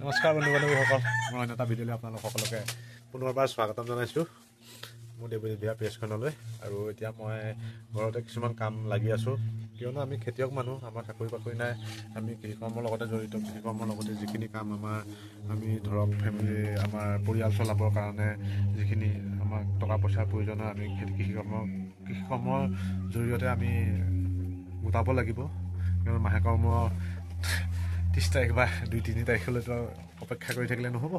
নমস্কাৰ বন্ধু বান্ধৱীসকল, মই অন্য এটা ভিডিঅ'লৈ আপোনালোক সকলোকে পুনৰবাৰ স্বাগতম জনাইছোঁ মোৰ দেৱজিৎ ভিয়া পেজখনলৈ। আৰু এতিয়া মই ঘৰতে কিছুমান কাম লাগি আছোঁ, কিয়নো আমি খেতিয়ক মানুহ, আমাৰ চাকৰি বাকৰি নাই। আমি কৃষিকৰ্মৰ লগতে জড়িত। কৃষিকৰ্মৰ লগতে যিখিনি কাম আমি ধৰক ফেমিলি, আমাৰ পৰিয়াল চলাবৰ কাৰণে যিখিনি আমাক টকা পইচাৰ প্ৰয়োজন হয়, আমি কৃষিকৰ্মৰ জৰিয়তে আমি গোটাব লাগিব। কিয়নো মাহেকৰ 30 তাৰিখ বা 2-3 তাৰিখলৈতো অপেক্ষা কৰি থাকিলে নহ'ব,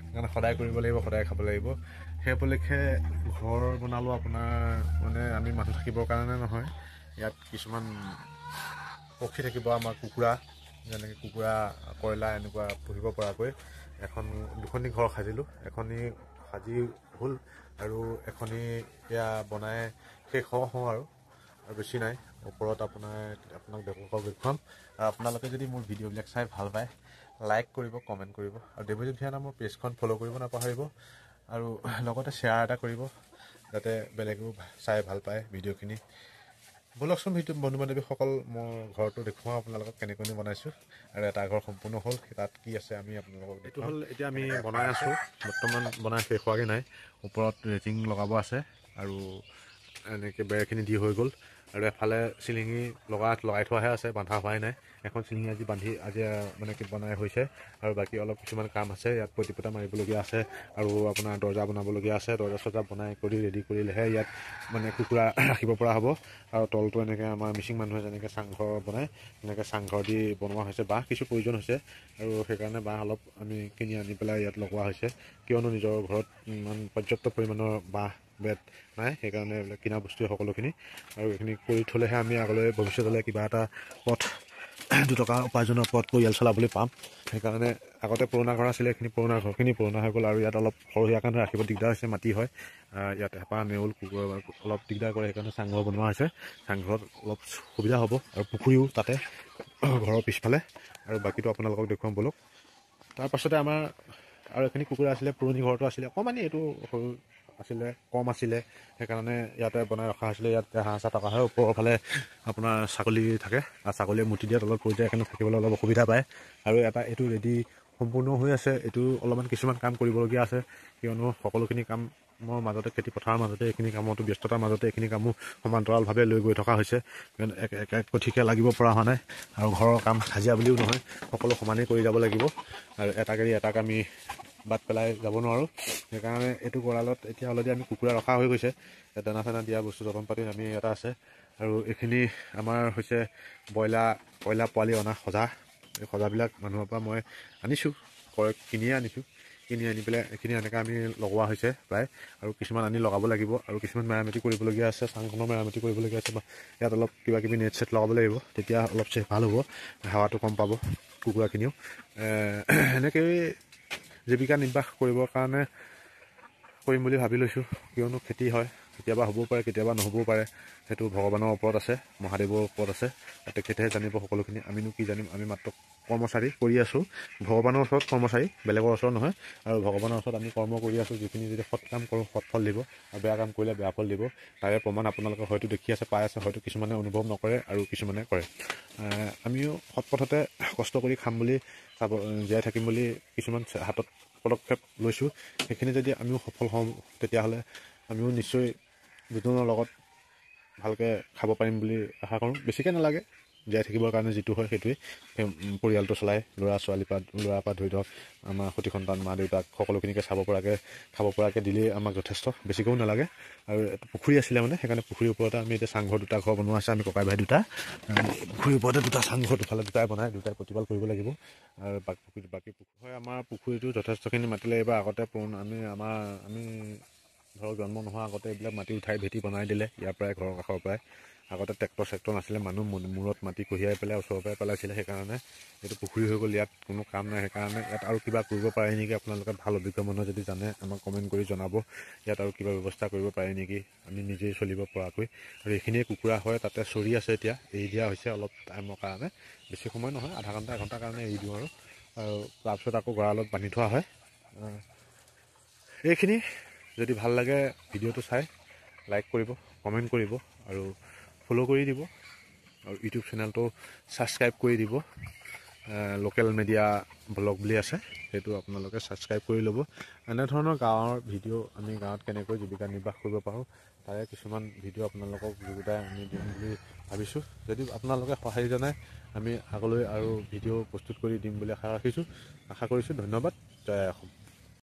সেইকাৰণে সদায় কৰিব লাগিব, সদায় খাব লাগিব। সেই উপলক্ষে ঘৰ বনালোঁ। আপোনাৰ আমি মানুহ থাকিবৰ কাৰণে নহয়, ইয়াত কিছুমান পক্ষী থাকিব, আমাৰ কুকুৰা, যেনেকৈ কুকুৰা, কয়লাৰ এনেকুৱা পুহিব পৰাকৈ দুখনি ঘৰ সাজিলোঁ। এখনি সাজি হ'ল আৰু এখনি এয়া বনাই শেষ হওঁ আৰু বেছি নাই। ওপৰত আপোনাক দেখুৱাম। আৰু আপোনালোকে যদি মোৰ ভিডিঅ'বিলাক চাই ভাল পায়, লাইক কৰিব, কমেণ্ট কৰিব, আৰু দেৱজিৎ ভিয়া নামৰ পেজখন ফ'ল' কৰিব নাপাহৰিব, আৰু লগতে শ্বেয়াৰ এটা কৰিব, যাতে বেলেগেও চাই ভাল পায় ভিডিঅ'খিনি। ব'লকচোন বন্ধু বান্ধৱীসকল, মোৰ ঘৰটো দেখুৱাওঁ আপোনালোকক কেনেকৈ বনাইছোঁ। আৰু এটা ঘৰ সম্পূৰ্ণ হ'ল, তাত কি আছে আমি আপোনালোকক এইটো হ'ল। এতিয়া আমি বনাই আছোঁ, বৰ্তমান বনাই শেষ হোৱাগৈ নাই। ওপৰত ৰেটিং লগাব আছে আৰু এনেকৈ বেৰখিনি দি হৈ গ'ল। আৰু এফালে চিলিঙি লগাই থোৱাহে আছে, বন্ধা হোৱাই নাই। এখন চিলিঙি আজি বনাই হৈছে, আৰু বাকী কিছুমান কাম আছে। ইয়াত পতিপতা মাৰিবলগীয়া আছে, আৰু আপোনাৰ দৰ্জা বনাবলগীয়া আছে। দৰ্জা চৰ্জা বনাই কৰি ৰেডি কৰিলেহে ইয়াত কুকুৰা ৰাখিব পৰা হ'ব। আৰু তলটো এনেকৈ আমাৰ মিচিং মানুহে যেনেকৈ চাংঘৰ বনায়, তেনেকৈ চাংঘৰ দি বনোৱা হৈছে। বাঁহ কিছু প্ৰয়োজন হৈছে, আৰু সেইকাৰণে বাঁহ অলপ আমি কিনি আনি পেলাই ইয়াত লগোৱা হৈছে। কিয়নো নিজৰ ঘৰত ইমান পৰ্যাপ্ত পৰিমাণৰ বাঁহ বেত নাই, সেইকাৰণে এইবিলাক কিনা বস্তুৱে সকলোখিনি। আৰু এইখিনি কৰি থ'লেহে আমি আগলৈ ভৱিষ্যতলৈ কিবা এটা পথ, দুটকা উপাৰ্জনৰ পথ পৰিয়াল চলাবলৈ পাম। সেইকাৰণে আগতে পুৰণা ঘৰ আছিলে, পুৰণা ঘৰখিনি পুৰণা হৈ গ'ল, আৰু ইয়াত অলপ সৰহীয়া কাৰণে ৰাখিব দিগদাৰ হৈছে। মাটি হয়, ইয়াত হেঁপা, নেউল, কুকুৰ অলপ দিগদাৰ কৰে, সেইকাৰণে চাংঘৰ বনোৱা হৈছে। চাংঘৰত অলপ সুবিধা হ'ব, আৰু পুখুৰীও তাতে ঘৰৰ পিছফালে। আৰু বাকীটো আপোনালোকক দেখুৱাম ব'লক। তাৰপাছতে আমাৰ আৰু এইখিনি কুকুৰা আছিলে, পুৰণি ঘৰটো আছিলে অকণমানি, এইটো সৰু আছিলে, কম আছিলে, সেইকাৰণে ইয়াতে বনাই ৰখা হৈছিলে। ইয়াত হাঁহ থকা হয়। ওপৰৰ ফালে আপোনাৰ ছাগলী থাকে, আৰু ছাগলীয়ে মুতি দিয়া তলত পৰি যায়, সেইকাৰণে থাকিবলৈ অলপ অসুবিধা পায়। আৰু এইটো ৰেডি সম্পূৰ্ণ হৈ আছে। এইটো অলপমান কিছুমান কাম কৰিবলগীয়া আছে, কিয়নো সকলোখিনি কামৰ মাজতে, খেতি পথাৰৰ মাজতে, এইখিনি কামতো ব্যস্ততাৰ মাজতে এইখিনি কামো সমান্তৰালভাৱে লৈ গৈ থকা হৈছে। এক ঠিকে লাগিব পৰা হোৱা নাই। আৰু ঘৰৰ কাম হাজিৰা বুলিও নহয়, সকলো সমানেই কৰি যাব লাগিব। আৰু এটাক আমি বাদ পেলাই যাব নোৱাৰোঁ। সেইকাৰণে এইটো গঁৰালত এতিয়া অলৰেডি আমি কুকুৰা ৰখা হৈ গৈছে। দানা চানা দিয়া বস্তু, যতন পাতি আমি এটা আছে। আৰু এইখিনি আমাৰ হৈছে কয়লা পোৱালি অনা সজা। এই সজাবিলাক মানুহৰ পৰা মই আনিছোঁ, কিনিয়ে আনিছোঁ। কিনি আনি পেলাই এইখিনি এনেকৈ আমি লগোৱা হৈছে প্ৰায়। আৰু কিছুমান আনি লগাব লাগিব, আৰু কিছুমান মেৰামতি কৰিবলগীয়া আছে। চাংখনৰ মেৰামতি কৰিবলগীয়া আছে, বা ইয়াত অলপ কিবাকিবি নেট চেট লগাব লাগিব, তেতিয়া অলপ ভাল হ'ব, হাৱাটো কম পাব কুকুৰাখিনিও। এনেকৈয়ে জীৱিকা নিৰ্বাহ কৰিবৰ কাৰণে কৰিম বুলি ভাবি লৈছোঁ। কিয়নো খেতি হয়, কেতিয়াবা হ'বও পাৰে, কেতিয়াবা নহ'বও পাৰে। সেইটো ভগৱানৰ ওপৰত আছে, মহাদেৱৰ ওপৰত আছে। তেখেতেহে জানিব সকলোখিনি, আমিনো কি জানিম। আমি মাত্ৰ কৰ্মচাৰী কৰি আছোঁ, ভগৱানৰ ওচৰত কৰ্মচাৰী, বেলেগৰ ওচৰত নহয়। আৰু ভগৱানৰ ওচৰত আমি কৰ্ম কৰি আছোঁ। যিখিনি যদি সৎ কাম কৰোঁ, সৎ ফল দিব, আৰু বেয়া কাম কৰিলে বেয়া ফল দিব। তাৰে প্ৰমাণ আপোনালোকে হয়তো দেখি আছে, পাই আছে। হয়তো কিছুমানে অনুভৱ নকৰে, আৰু কিছুমানে কৰে। আমিও সৎ পথতে কষ্ট কৰি খাম বুলি, জীয়াই থাকিম বুলি কিছুমান হাতত পদক্ষেপ লৈছোঁ। সেইখিনি যদি আমিও সফল হওঁ, তেতিয়াহ'লে আমিও নিশ্চয় দুজনৰ লগত ভালকৈ খাব পাৰিম বুলি আশা কৰোঁ। বেছিকৈ নালাগে, জীয়াই থাকিবৰ কাৰণে যিটো হয় সেইটোৱেই। পৰিয়ালটো চলাই ল'ৰাৰ পৰা ধৰি ধৰক আমাৰ সতি সন্তান, মা দেউতাক সকলোখিনিকে খাব পৰাকৈ দিলেই আমাক যথেষ্ট, বেছিকৈও নালাগে। আৰু পুখুৰী আছিলে, সেইকাৰণে পুখুৰীৰ ওপৰতে আমি এতিয়া চাংঘৰ দুটা ঘৰ বনোৱা আছে। আমি ককাই ভাই দুটা পুখুৰীৰ ওপৰতে দুটা চাংঘৰ, দুফালে দুটাই প্ৰতিপাল কৰিব লাগিব। আৰু বাকী পুখুৰী হয়, আমাৰ পুখুৰীটো যথেষ্টখিনি মাতিলে। এইবাৰ আগতে আমি ধৰক জন্ম নোহোৱাৰ আগতে এইবিলাক মাটি উঠাই ভেটি বনাই দিলে, ইয়াৰ পৰাই, ঘৰৰ কাষৰ পৰাই। আগতে ট্ৰেক্টৰ নাছিলে, মানুহ মূৰত মাটি কঢ়িয়াই পেলাই ওচৰৰ পৰাই পেলাইছিলে। সেইকাৰণে এইটো পুখুৰী হৈ গ'ল। ইয়াত কোনো কাম নাই, সেইকাৰণে ইয়াত আৰু কিবা কৰিব পাৰে নেকি, আপোনালোকে ভাল অভিজ্ঞ মানুহে যদি জানে, আমাক কমেণ্ট কৰি জনাব। ইয়াত আৰু কিবা ব্যৱস্থা কৰিব পাৰে নেকি, আমি নিজেই চলিব পৰাকৈ। আৰু এইখিনিয়ে কুকুৰা হয়, তাতে চৰি আছে। এতিয়া এৰি দিয়া হৈছে অলপ টাইমৰ কাৰণে, বেছি সময় নহয়, আধা ঘণ্টা এঘণ্টাৰ কাৰণে এৰি দিওঁ। আৰু তাৰপিছত আকৌ গঁৰালত বান্ধি থোৱা হয়। এইখিনি যদি ভাল লাগে ভিডিঅ'টো চাই, লাইক কৰিব, কমেণ্ট কৰিব, আৰু ফ'ল' কৰি দিব, আৰু ইউটিউব চেনেলটো ছাবস্ক্ৰাইব কৰি দিব। লোকেল মিডিয়া ব্লগ বুলি আছে, সেইটো আপোনালোকে ছাবস্ক্ৰাইব কৰি ল'ব। এনেধৰণৰ গাঁৱৰ ভিডিঅ' আমি গাঁৱত কেনেকৈ জীৱিকা নিৰ্বাহ কৰিব পাৰোঁ তাৰে কিছুমান ভিডিঅ' আপোনালোকক যোগোতাই আমি দিম বুলি ভাবিছোঁ। যদি আপোনালোকে সঁহাৰি জনায় আমি আগলৈ আৰু ভিডিঅ' প্ৰস্তুত কৰি দিম বুলি আশা কৰিছোঁ। ধন্যবাদ। জয় অসম।